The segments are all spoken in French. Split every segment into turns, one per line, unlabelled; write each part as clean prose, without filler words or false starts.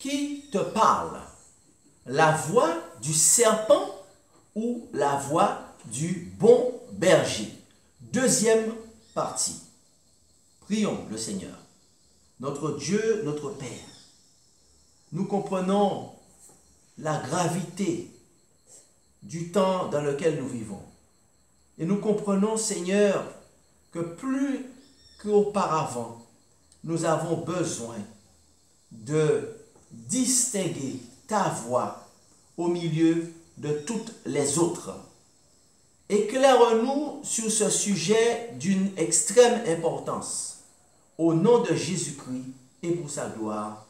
qui te parle? La voix du serpent ou la voix du bon berger? Deuxième partie. Prions le Seigneur. Notre Dieu, notre Père, nous comprenons la gravité du temps dans lequel nous vivons. Et nous comprenons, Seigneur, que plus qu'auparavant, nous avons besoin de distinguer ta voix au milieu de toutes les autres. Éclaire-nous sur ce sujet d'une extrême importance. Au nom de Jésus-Christ et pour sa gloire.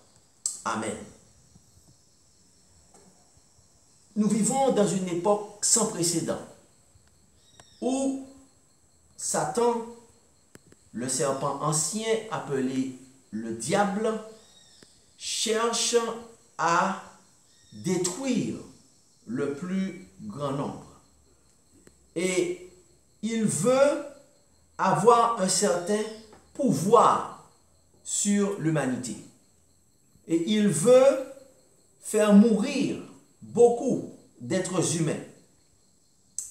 Amen. Nous vivons dans une époque sans précédent où Satan, le serpent ancien appelé le diable, cherche à détruire le plus grand nombre. Et il veut avoir un certain pouvoir sur l'humanité. Et il veut faire mourir beaucoup d'êtres humains.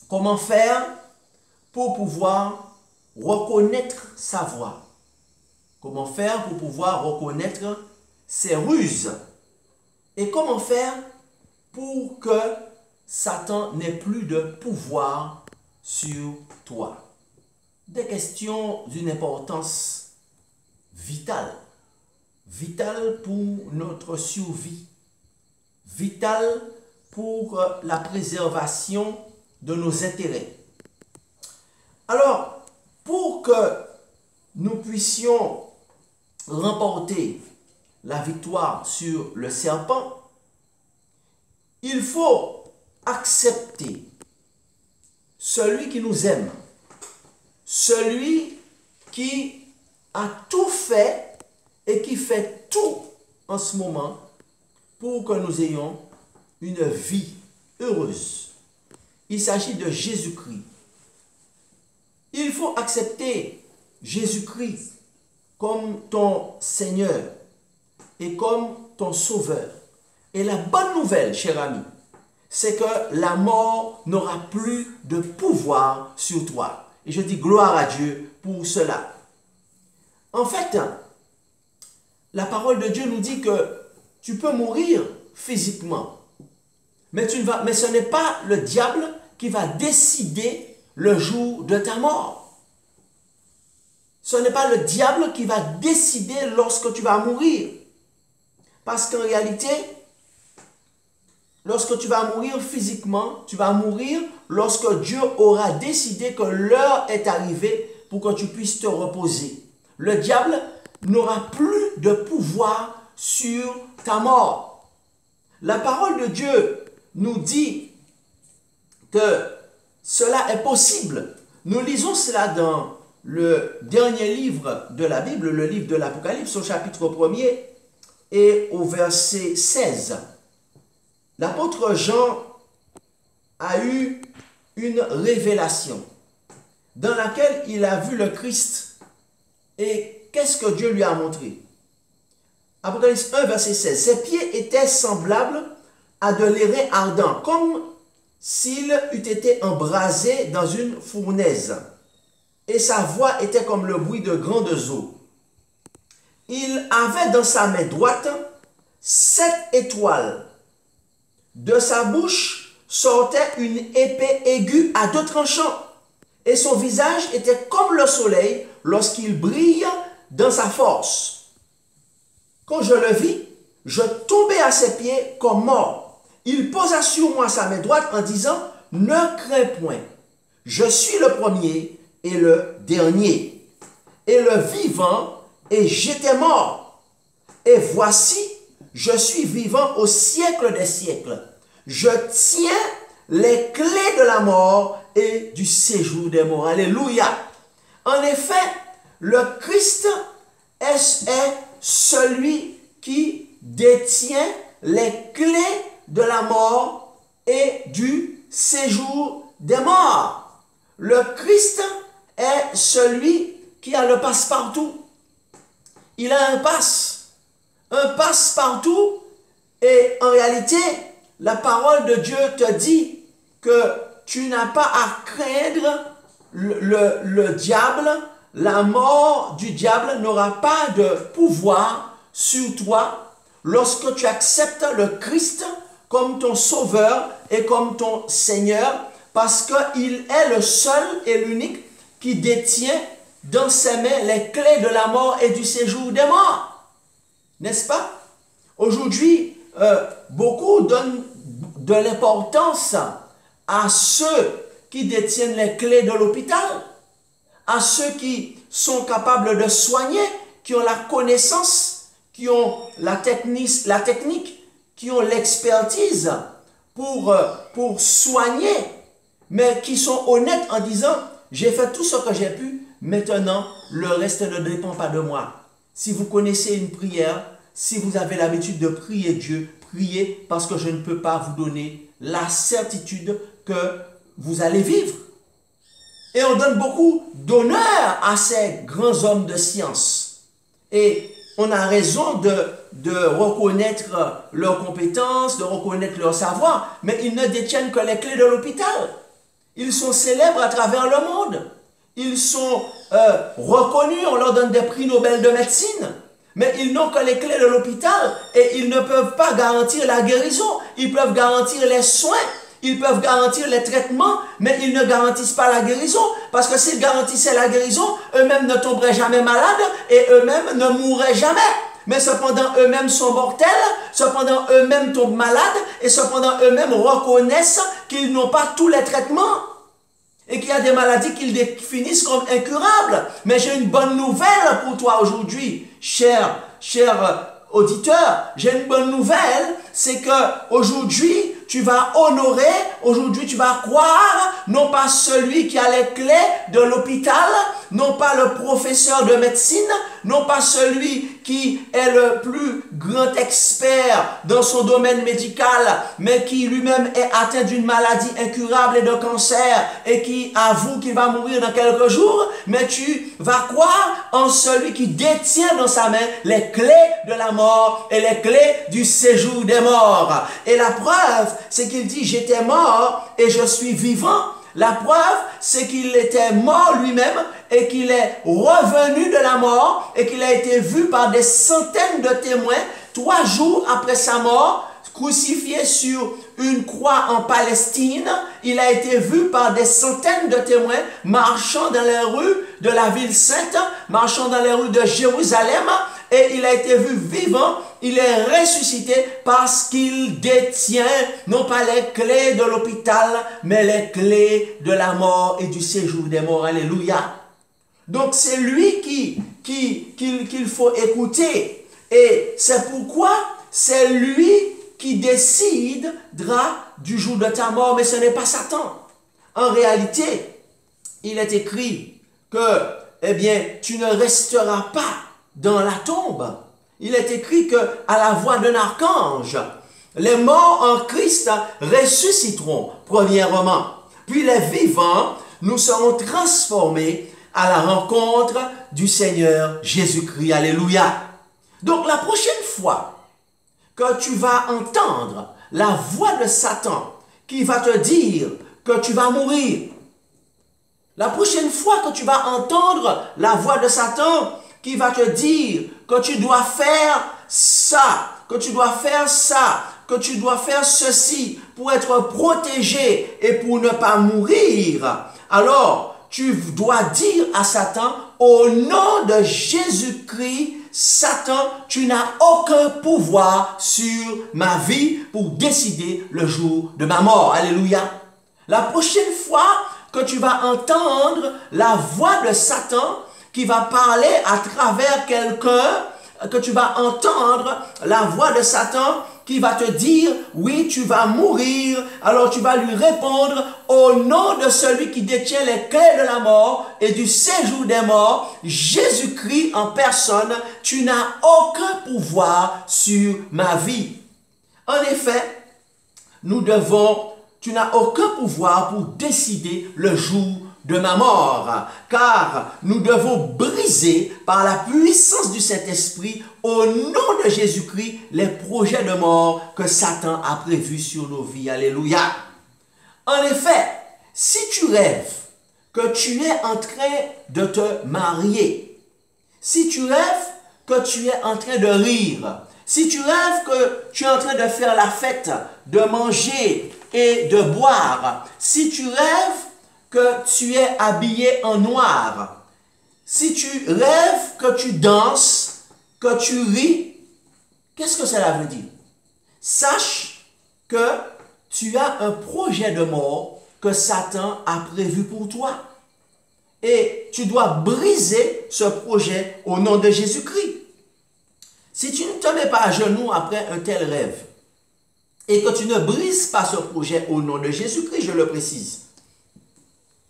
Comment faire pour pouvoir reconnaître sa voix? Comment faire pour pouvoir reconnaître ses ruses? Et comment faire pour que Satan n'ait plus de pouvoir sur toi? Des questions d'une importance vitale. Vitale pour notre survie. Vitale pour la préservation de nos intérêts. Alors, pour que nous puissions remporter la victoire sur le serpent, il faut accepter celui qui nous aime, celui qui a tout fait et qui fait tout en ce moment pour que nous ayons une vie heureuse. Il s'agit de Jésus-Christ. Il faut accepter Jésus-Christ comme ton Seigneur et comme ton Sauveur. Et la bonne nouvelle, cher ami, c'est que la mort n'aura plus de pouvoir sur toi. Et je dis gloire à Dieu pour cela. En fait, la parole de Dieu nous dit que tu peux mourir physiquement, mais ce n'est pas le diable qui va décider le jour de ta mort. Ce n'est pas le diable qui va décider lorsque tu vas mourir. Parce qu'en réalité, lorsque tu vas mourir physiquement, tu vas mourir lorsque Dieu aura décidé que l'heure est arrivée pour que tu puisses te reposer. Le diable n'aura plus de pouvoir sur ta mort. La parole de Dieu nous dit que cela est possible. Nous lisons cela dans le dernier livre de la Bible, le livre de l'Apocalypse, au chapitre 1er et au verset 16. L'apôtre Jean a eu une révélation dans laquelle il a vu le Christ. Et qu'est-ce que Dieu lui a montré? Apocalypse 1, verset 16. Ses pieds étaient semblables à de l'airain ardent, comme s'il eût été embrasé dans une fournaise. Et sa voix était comme le bruit de grandes eaux. Il avait dans sa main droite 7 étoiles. De sa bouche sortait une épée aiguë à 2 tranchants. Et son visage était comme le soleil lorsqu'il brille dans sa force. Quand je le vis, je tombai à ses pieds comme mort. Il posa sur moi sa main droite en disant, « Ne crains point, je suis le premier et le dernier, et le vivant, et j'étais mort. Et voici, je suis vivant au siècle des siècles. Je tiens les clés de la mort et du séjour des morts. » Alléluia. En effet, le Christ est celui qui détient les clés de la mort et du séjour des morts. Le Christ est celui qui a le passe-partout. Il a un passe-partout Et en réalité, la parole de Dieu te dit que tu n'as pas à craindre le diable. La mort du diable n'aura pas de pouvoir sur toi lorsque tu acceptes le Christ comme ton sauveur et comme ton Seigneur, parce qu'il est le seul et l'unique qui détient dans ses mains les clés de la mort et du séjour des morts. N'est-ce pas? Aujourd'hui, beaucoup donnent de l'importance à ceux qui détiennent les clés de l'hôpital, à ceux qui sont capables de soigner, qui ont la connaissance, qui ont la technique, qui ont l'expertise pour soigner, mais qui sont honnêtes en disant « J'ai fait tout ce que j'ai pu, maintenant le reste ne dépend pas de moi. » Si vous connaissez une prière, si vous avez l'habitude de prier Dieu, priez parce que je ne peux pas vous donner la certitude que vous allez vivre. Et on donne beaucoup d'honneur à ces grands hommes de science. Et on a raison de reconnaître leurs compétences, de reconnaître leur savoir, mais ils ne détiennent que les clés de l'hôpital. Ils sont célèbres à travers le monde. Ils sont reconnus, on leur donne des prix Nobel de médecine. Mais ils n'ont que les clés de l'hôpital et ils ne peuvent pas garantir la guérison. Ils peuvent garantir les soins. Ils peuvent garantir les traitements, mais ils ne garantissent pas la guérison. Parce que s'ils garantissaient la guérison, eux-mêmes ne tomberaient jamais malades et eux-mêmes ne mourraient jamais. Mais cependant, eux-mêmes sont mortels, cependant, eux-mêmes tombent malades et cependant, eux-mêmes reconnaissent qu'ils n'ont pas tous les traitements et qu'il y a des maladies qu'ils définissent comme incurables. Mais j'ai une bonne nouvelle pour toi aujourd'hui, cher auditeur. J'ai une bonne nouvelle, c'est que aujourd'hui tu vas honorer, aujourd'hui tu vas croire, non pas celui qui a les clés de l'hôpital, non pas le professeur de médecine, non pas celui qui est le plus grand expert dans son domaine médical, mais qui lui-même est atteint d'une maladie incurable et de cancer et qui avoue qu'il va mourir dans quelques jours, mais tu vas croire en celui qui détient dans sa main les clés de la mort et les clés du séjour des morts. Et la preuve, c'est qu'il dit « J'étais mort et je suis vivant ». La preuve, c'est qu'il était mort lui-même et qu'il est revenu de la mort et qu'il a été vu par des centaines de témoins 3 jours après sa mort, crucifié sur une croix en Palestine. Il a été vu par des centaines de témoins marchant dans les rues de la ville sainte, marchant dans les rues de Jérusalem, et il a été vu vivant. Il est ressuscité parce qu'il détient non pas les clés de l'hôpital, mais les clés de la mort et du séjour des morts. Alléluia. Donc c'est lui qu'il faut écouter. Et c'est pourquoi c'est lui qui décidera du jour de ta mort, mais ce n'est pas Satan. En réalité, il est écrit que, eh bien, tu ne resteras pas dans la tombe. Il est écrit que à la voix d'un archange, les morts en Christ ressusciteront, premièrement. Puis les vivants, nous serons transformés à la rencontre du Seigneur Jésus-Christ. Alléluia. Donc la prochaine fois que tu vas entendre la voix de Satan qui va te dire que tu vas mourir, la prochaine fois que tu vas entendre la voix de Satan qui va te dire que tu dois faire ça, que tu dois faire ça, que tu dois faire ceci pour être protégé et pour ne pas mourir, alors tu dois dire à Satan, au nom de Jésus-Christ, Satan, tu n'as aucun pouvoir sur ma vie pour décider le jour de ma mort. Alléluia. La prochaine fois que tu vas entendre la voix de Satan qui va parler à travers quelqu'un, que tu vas entendre la voix de Satan qui va te dire, oui, tu vas mourir, alors tu vas lui répondre, au nom de celui qui détient les clés de la mort et du séjour des morts, Jésus-Christ en personne, tu n'as aucun pouvoir sur ma vie. En effet, tu n'as aucun pouvoir pour décider le jour de ma mort, car nous devons briser par la puissance du Saint-Esprit au nom de Jésus-Christ les projets de mort que Satan a prévus sur nos vies. Alléluia. En effet, si tu rêves que tu es en train de te marier, si tu rêves que tu es en train de rire, si tu rêves que tu es en train de faire la fête, de manger et de boire, si tu rêves que tu es habillé en noir, si tu rêves que tu danses, que tu ris, qu'est-ce que cela veut dire? Sache que tu as un projet de mort que Satan a prévu pour toi. Et tu dois briser ce projet au nom de Jésus-Christ. Si tu ne te mets pas à genoux après un tel rêve, et que tu ne brises pas ce projet au nom de Jésus-Christ, je le précise,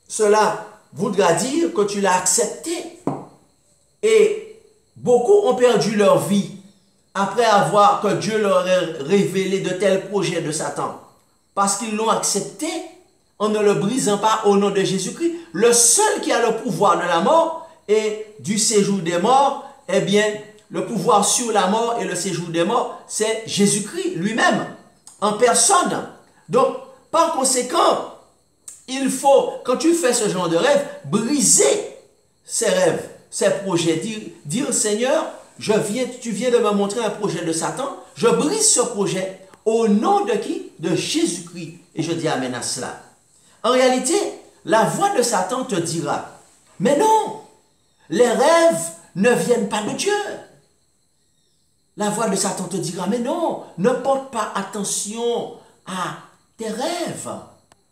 cela voudra dire que tu l'as accepté. Et beaucoup ont perdu leur vie après avoir que Dieu leur ait révélé de tels projets de Satan. Parce qu'ils l'ont accepté en ne le brisant pas au nom de Jésus-Christ. Le seul qui a le pouvoir de la mort et du séjour des morts, eh bien, le pouvoir sur la mort et le séjour des morts, c'est Jésus-Christ lui-même, en personne. Donc, par conséquent, il faut, quand tu fais ce genre de rêve, briser ces rêves, ces projets. Dire Seigneur, tu viens de me montrer un projet de Satan, je brise ce projet au nom de qui? De Jésus-Christ. Et je dis amen à cela. En réalité, la voix de Satan te dira, mais non, les rêves ne viennent pas de Dieu. La voix de Satan te dira, mais non, ne porte pas attention à tes rêves.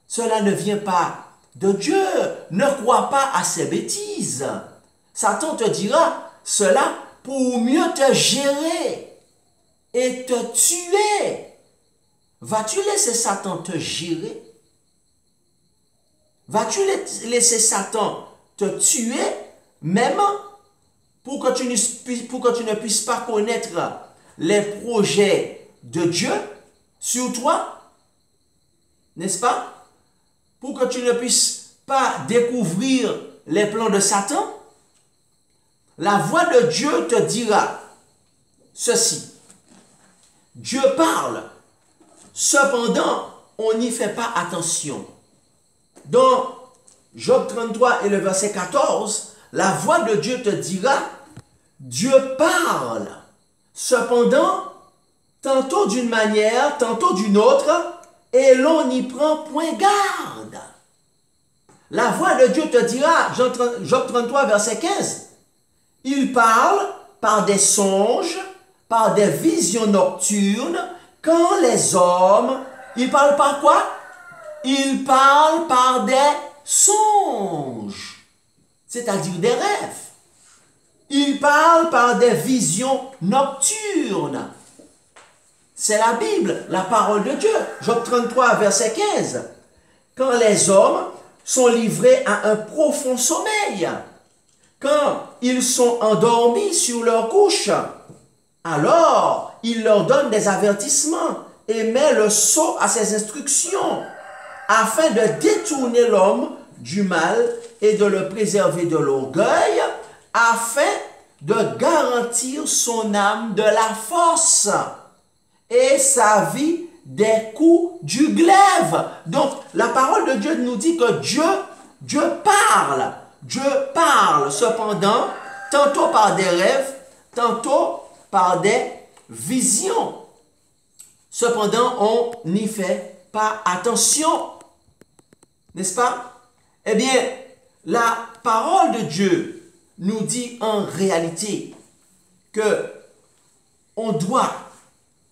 Cela ne vient pas de Dieu. Ne crois pas à ces bêtises. Satan te dira cela pour mieux te gérer et te tuer. Vas-tu laisser Satan te gérer? Vas-tu laisser Satan te tuer même pour que tu ne puisses pas connaître les projets de Dieu sur toi? N'est-ce pas? Pour que tu ne puisses pas découvrir les plans de Satan? La voix de Dieu te dira ceci. Dieu parle. Cependant, on n'y fait pas attention. Dans Job 33 et le verset 14, la voix de Dieu te dira, Dieu parle. Cependant, tantôt d'une manière, tantôt d'une autre, et l'on n'y prend point garde. La voix de Dieu te dira, Job 33, verset 15, il parle par des songes, par des visions nocturnes, quand les hommes, ils parlent par quoi? Ils parlent par des songes, c'est-à-dire des rêves. Ils parlent par des visions nocturnes. C'est la Bible, la parole de Dieu. Job 33, verset 15. Quand les hommes sont livrés à un profond sommeil, quand ils sont endormis sur leur couche, alors il leur donne des avertissements et met le sceau à ses instructions, afin de détourner l'homme du mal et de le préserver de l'orgueil, afin de garantir son âme de la force et sa vie des coups du glaive. Donc, la parole de Dieu nous dit que Dieu parle. Dieu parle, cependant, tantôt par des rêves, tantôt par des visions. Cependant, on n'y fait pas attention. N'est-ce pas? Eh bien, la parole de Dieu nous dit en réalité que on doit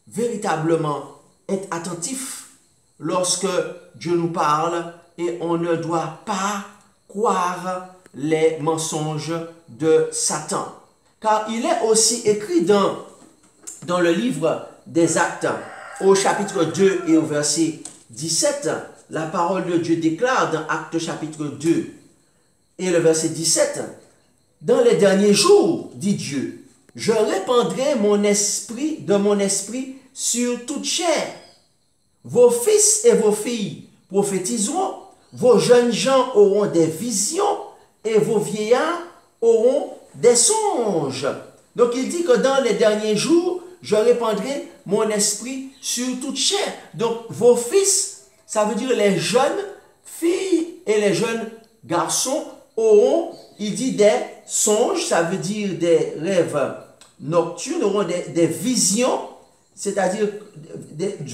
véritablement être attentif lorsque Dieu nous parle et on ne doit pas croire les mensonges de Satan. Car il est aussi écrit dans le livre des Actes, au chapitre 2 et au verset 17, la parole de Dieu déclare dans Actes chapitre 2 et le verset 17, « Dans les derniers jours, dit Dieu, je répandrai mon esprit sur toute chair. Vos fils et vos filles prophétiseront, vos jeunes gens auront des visions et vos vieillards auront des songes. » Donc il dit que dans les derniers jours, je répandrai mon esprit sur toute chair. Donc vos fils, ça veut dire les jeunes filles et les jeunes garçons auront, il dit des songes, ça veut dire des rêves nocturnes, auront des visions, c'est-à-dire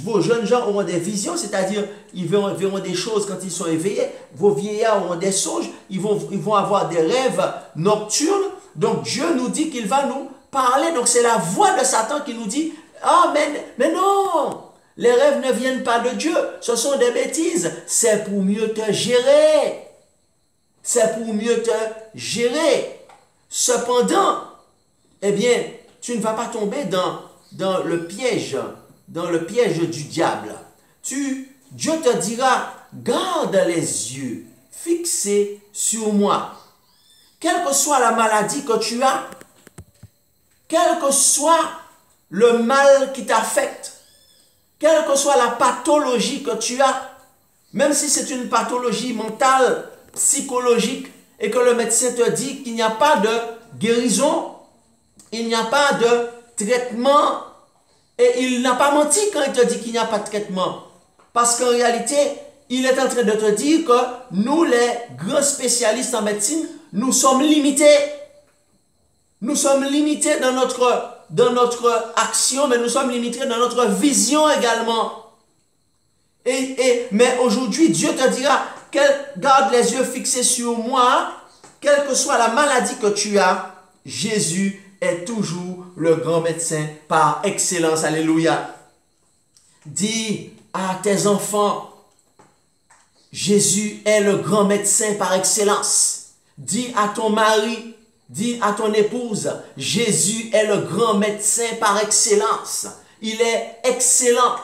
vos jeunes gens auront des visions, c'est-à-dire ils verront des choses quand ils sont éveillés, vos vieillards auront des songes, ils vont avoir des rêves nocturnes. Donc Dieu nous dit qu'il va nous parler, donc c'est la voix de Satan qui nous dit, ah mais non, les rêves ne viennent pas de Dieu, ce sont des bêtises, c'est pour mieux te gérer. C'est pour mieux te gérer. Cependant, eh bien, tu ne vas pas tomber dans le piège du diable. Dieu te dira, garde les yeux fixés sur moi. Quelle que soit la maladie que tu as, quel que soit le mal qui t'affecte, quelle que soit la pathologie que tu as, même si c'est une pathologie mentale, psychologique, et que le médecin te dit qu'il n'y a pas de guérison, il n'y a pas de traitement, et il n'a pas menti quand il te dit qu'il n'y a pas de traitement. Parce qu'en réalité, il est en train de te dire que nous, les grands spécialistes en médecine, nous sommes limités. Nous sommes limités dans notre action, mais nous sommes limités dans notre vision également. Mais aujourd'hui, Dieu te dira, garde les yeux fixés sur moi, quelle que soit la maladie que tu as, Jésus est toujours le grand médecin par excellence. Alléluia. Dis à tes enfants, Jésus est le grand médecin par excellence. Dis à ton mari, dis à ton épouse, Jésus est le grand médecin par excellence. Il est excellent.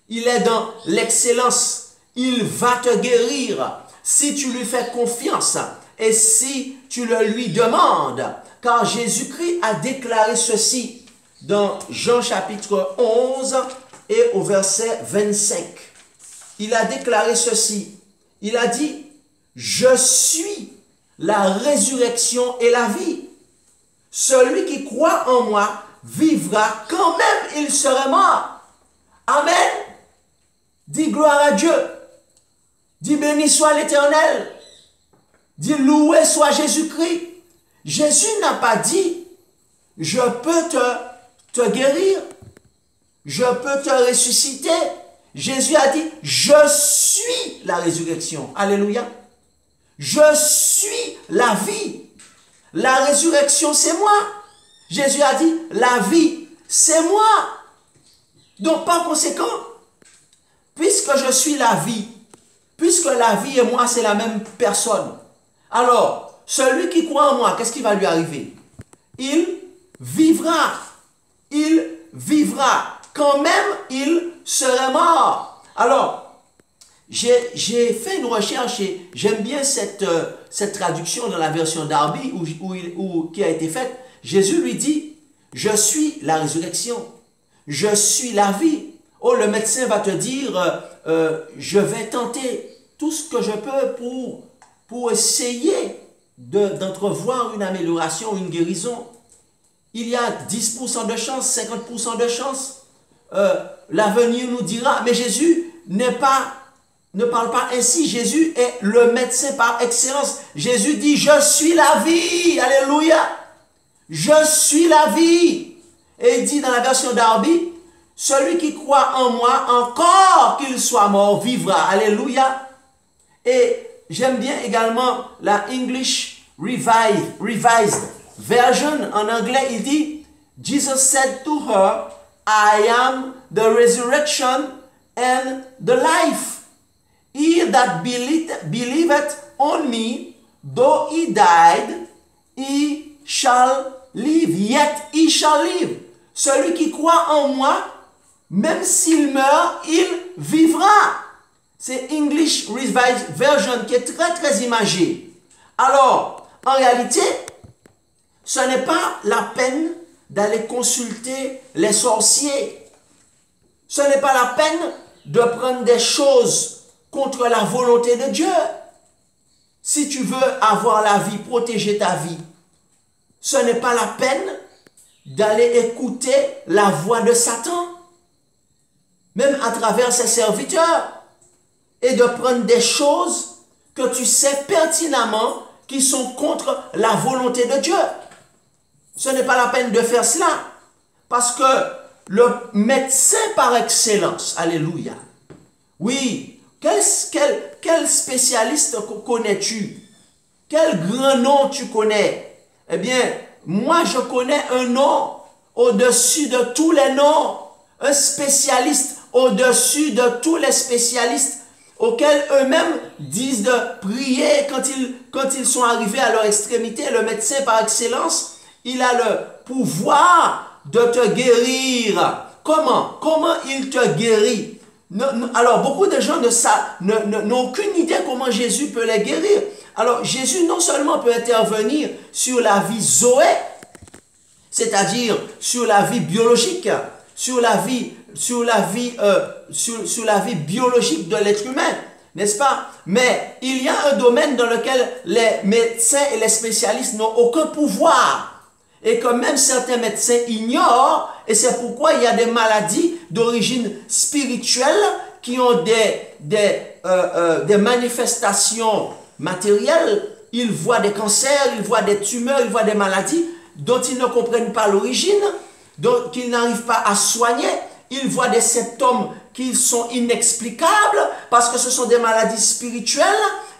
Il est dans l'excellence. Il va te guérir si tu lui fais confiance et si tu le lui demandes. Car Jésus-Christ a déclaré ceci dans Jean chapitre 11 et au verset 25. Il a déclaré ceci. Il a dit, je suis la résurrection et la vie. Celui qui croit en moi vivra quand même il serait mort. Amen. Dis gloire à Dieu. Dis béni soit l'Éternel. Dis loué soit Jésus-Christ. Jésus n'a pas dit, je peux te guérir. Je peux te ressusciter. Jésus a dit, je suis la résurrection. Alléluia. Je suis la vie. La résurrection, c'est moi. Jésus a dit, la vie, c'est moi. Donc, par conséquent, puisque je suis la vie, puisque la vie et moi, c'est la même personne, alors, celui qui croit en moi, qu'est-ce qui va lui arriver? Il vivra. Il vivra. Quand même, il serait mort. Alors, j'ai fait une recherche et j'aime bien cette traduction dans la version Darby qui a été faite. Jésus lui dit, je suis la résurrection, je suis la vie. Oh, le médecin va te dire, je vais tenter tout ce que je peux pour essayer d'entrevoir une amélioration, une guérison. Il y a 10% de chance, 50% de chance. L'avenir nous dira, mais Jésus ne parle pas ainsi. Jésus est le médecin par excellence. Jésus dit, je suis la vie. Alléluia. Je suis la vie. Et il dit dans la version Darby, celui qui croit en moi, encore qu'il soit mort, vivra. Alléluia. Et j'aime bien également la English Revised Version. En anglais, il dit, Jesus said to her, I am the resurrection and the life. He that believeth on me, though he died, he shall live. Yet he shall live. Celui qui croit en moi, même s'il meurt, il vivra. C'est English Revised Version qui est très très imagé. Alors, en réalité, ce n'est pas la peine d'aller consulter les sorciers. Ce n'est pas la peine de prendre des choses contre la volonté de Dieu. Si tu veux avoir la vie, protéger ta vie, ce n'est pas la peine d'aller écouter la voix de Satan, même à travers ses serviteurs, et de prendre des choses que tu sais pertinemment qui sont contre la volonté de Dieu. Ce n'est pas la peine de faire cela, parce que le médecin par excellence, alléluia, oui, quel spécialiste connais-tu? Quel grand nom tu connais? Eh bien, moi je connais un nom au-dessus de tous les noms, un spécialiste au-dessus de tous les spécialistes auxquels eux-mêmes disent de prier quand ils sont arrivés à leur extrémité. Le médecin par excellence, il a le pouvoir de te guérir. Comment? Comment il te guérit? Alors, beaucoup de gens n'ont aucune idée comment Jésus peut les guérir. Alors, Jésus non seulement peut intervenir sur la vie zoé, c'est-à-dire sur la vie biologique, sur la vie biologique de l'être humain, n'est-ce pas? Mais il y a un domaine dans lequel les médecins et les spécialistes n'ont aucun pouvoir. Et que même certains médecins ignorent, et c'est pourquoi il y a des maladies d'origine spirituelle qui ont des manifestations matérielles. Ils voient des cancers, ils voient des tumeurs, ils voient des maladies dont ils ne comprennent pas l'origine, dont ils n'arrivent pas à soigner. Ils voient des symptômes qui sont inexplicables parce que ce sont des maladies spirituelles,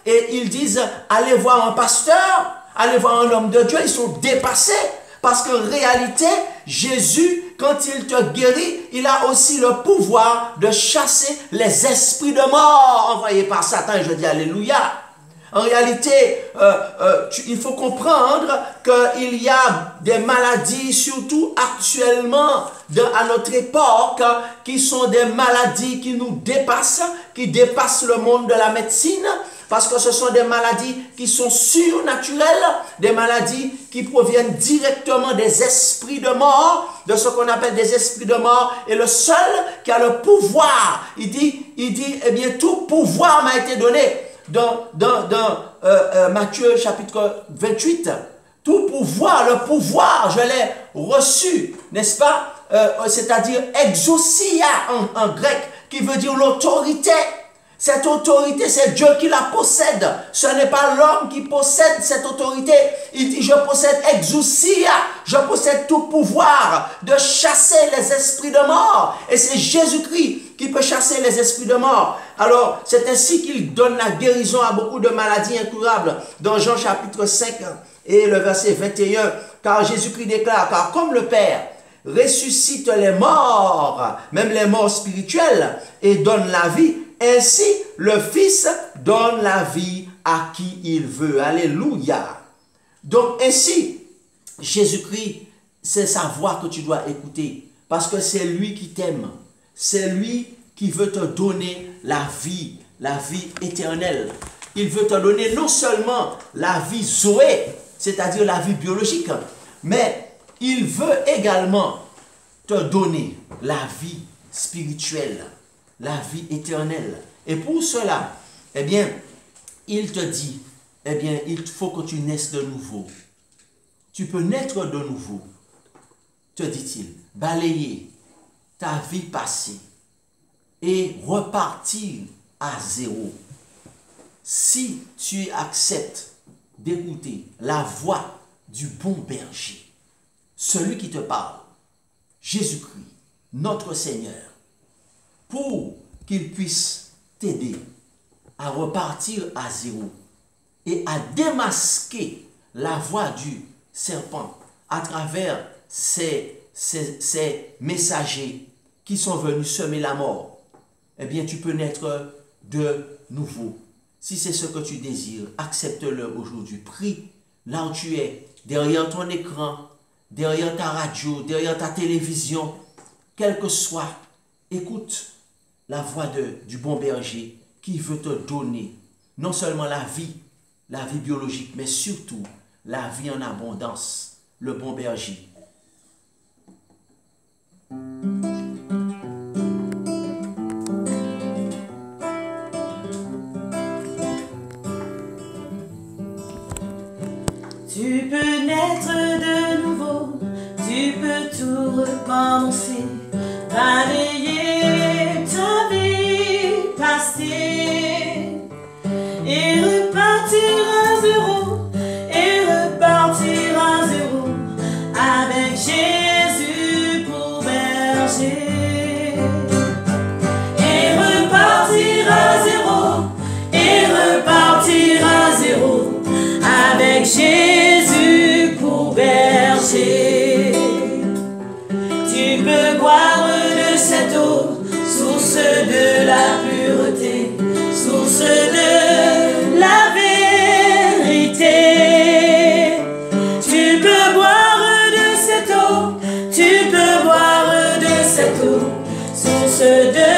et ils disent allez voir un pasteur, allez voir un homme de Dieu. Ils sont dépassés. Parce qu'en réalité, Jésus, quand il te guérit, il a aussi le pouvoir de chasser les esprits de mort envoyés par Satan. Et je dis alléluia. En réalité, il faut comprendre qu'il y a des maladies, surtout actuellement, à notre époque, qui sont des maladies qui nous dépassent, qui dépassent le monde de la médecine, parce que ce sont des maladies qui sont surnaturelles, des maladies qui proviennent directement des esprits de mort, de ce qu'on appelle des esprits de mort. Et le seul qui a le pouvoir, il dit, eh bien, tout pouvoir m'a été donné. Dans Matthieu chapitre 28, tout pouvoir, le pouvoir, je l'ai reçu, n'est-ce pas? C'est-à-dire exousia en grec, qui veut dire l'autorité. Cette autorité, c'est Dieu qui la possède. Ce n'est pas l'homme qui possède cette autorité. Il dit, je possède exousia, je possède tout pouvoir de chasser les esprits de mort. Et c'est Jésus-Christ qui peut chasser les esprits de mort. Alors, c'est ainsi qu'il donne la guérison à beaucoup de maladies incurables. Dans Jean chapitre 5 et le verset 21, car Jésus-Christ déclare, car comme le Père ressuscite les morts, même les morts spirituels, et donne la vie, ainsi, le Fils donne la vie à qui il veut. Alléluia. Donc, ainsi, Jésus-Christ, c'est sa voix que tu dois écouter. Parce que c'est lui qui t'aime. C'est lui qui veut te donner la vie éternelle. Il veut te donner non seulement la vie zoé, c'est-à-dire la vie biologique, mais il veut également te donner la vie spirituelle, la vie éternelle. Et pour cela, eh bien, il te dit, eh bien, il faut que tu naisses de nouveau. Tu peux naître de nouveau, te dit-il, balayer ta vie passée et repartir à zéro. Si tu acceptes d'écouter la voix du bon berger, celui qui te parle, Jésus-Christ, notre Seigneur, pour qu'il puisse t'aider à repartir à zéro et à démasquer la voix du serpent à travers ces messagers qui sont venus semer la mort, eh bien tu peux naître de nouveau. Si c'est ce que tu désires, accepte-le aujourd'hui. Prie là où tu es, derrière ton écran, derrière ta radio, derrière ta télévision, quel que soit, écoute la voix du bon berger qui veut te donner non seulement la vie biologique, mais surtout la vie en abondance, le bon berger.
Tu peux naître de nouveau, tu peux aussi balayer ta vie passée et repartir à zéro, avec Jésus pour berger. Et repartir à zéro, avec Jésus pour berger. Tu peux boire de cette eau, source de la pureté, source de la vérité. Tu peux boire de cette eau, source de